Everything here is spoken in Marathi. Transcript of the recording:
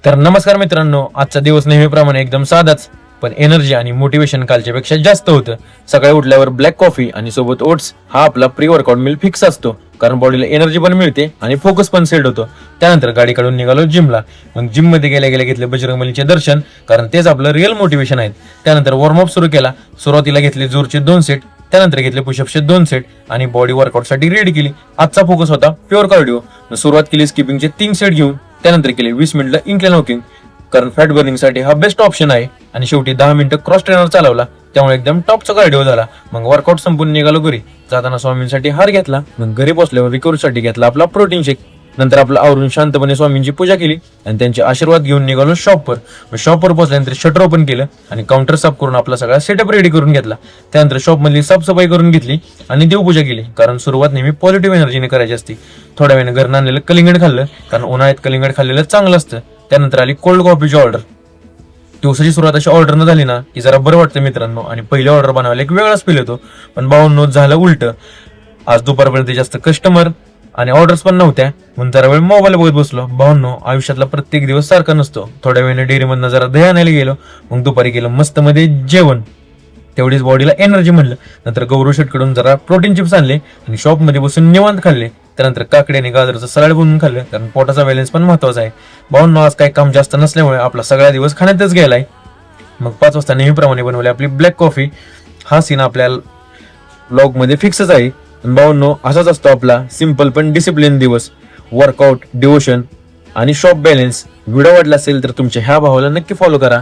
तर नमस्कार मित्रांनो, आजचा दिवस नेहमीप्रमाणे एकदम साधाच, पण एनर्जी आणि मोटिवेशन कालच्या पेक्षा जास्त होतं. सकाळी उठल्यावर ब्लॅक कॉफी आणि सोबत ओट्स हा आपला प्री वर्कआउट मील फिक्स असतो, कारण बॉडीला एनर्जी पण मिळते आणि फोकस पण सेट होतो. त्यानंतर गाडी काढून निघालो जिमला. मग जिम मध्ये गेल्या गेल्या घेतले बजरंगबलीचे दर्शन, कारण तेच आपलं रिअल मोटिवेशन आहे. त्यानंतर वॉर्मअप सुरू केला. सुरुवातीला घेतले जोरचे 2 सेट, त्यानंतर घेतले पुशअपचे 2 सेट आणि बॉडी वर्कआउटसाठी रेडी केली. आजचा फोकस होता प्युअर कार्डिओ. सुरुवात केली स्किपिंगचे 3 सेट घेऊन, त्यानंतर केले 20 मिनिटं इन्क्लाइन वॉकिंग, कारण फॅट बर्निंग साठी हा बेस्ट ऑप्शन आहे. आणि शेवटी 10 मिनिटं क्रॉस ट्रेनर चालवला, त्यामुळे एकदम टॉपचा कार्डिओ झाला. मग वर्कआउट संपून निघालो घरी. जाताना स्वामींसाठी हार घेतला. मग घरी पोहोचल्यावर रिकव्हरीसाठी घेतला आपला प्रोटीन शेक. नंतर आपलं आवरून शांतपणे स्वामींची पूजा केली आणि त्यांचे आशीर्वाद घेऊन निघालो शॉपवर. शॉपवर पोहोचल्यानंतर शटर ओपन केलं आणि काउंटर साफ करून आपला सगळा सेटअप रेडी करून घेतला. त्यानंतर शॉप मधली साफसफाई करून घेतली आणि देवपूजा केली, कारण सुरुवात नेहमी पॉझिटिव्ह एनर्जीने करायची असते. थोड्या वेळाने घरनं आणलेलं कलिंगड खाल्लं, कारण उन्हाळ्यात कलिंगड खाल्लेलं चांगलं असतं. त्यानंतर आली कोल्ड कॉफीची ऑर्डर. दिवसाची सुरुवात अशी ऑर्डर न झाली ना की जरा बरं वाटतं मित्रांनो, आणि पहिली ऑर्डर बनवायला एक वेगळाच फील येतो. पण भावांनो, झालं उलट. आज दुपारपर्यंत जास्त कस्टमर आणि ऑर्डर्स पण नव्हत्या, म्हणून जरा वेळ मोबाईल बघत बसलो. भावांनो, आयुष्यातला प्रत्येक दिवस सारखा नसतो. थोड्या वेळाने डेअरीमधनं जरा दही आणायला गेलो. मग दुपारी गेलो मस्त मध्ये जेवण, तेवढीच बॉडीला एनर्जी म्हणलं. नंतर गौरव शेटकडून जरा प्रोटीन चिप्स आणले आणि शॉप मध्ये बसून निवांत खाल्ले. त्यानंतर काकडी आणि गाजराचं सलाड बनवून खाल्लं, कारण पोटाचा बॅलन्स पण महत्वाचा आहे. भावांनो, आज काही काम जास्त नसल्यामुळे आपला सगळा दिवस खाण्यातच गेलाय. मग 5 वाजता नेहमीप्रमाणे बनवली आपली ब्लॅक कॉफी. हा सीन आपल्या ब्लॉग मध्ये फिक्सच आहे. भावांनो, असाच असतो आपला सिंपल पण डिसिप्लिन दिवस. वर्कआउट, डिवोशन आणि शॉप बॅलन्स. व्हिडिओ आवडला असेल तर तुमच्या ह्या भावाला नक्की फॉलो करा.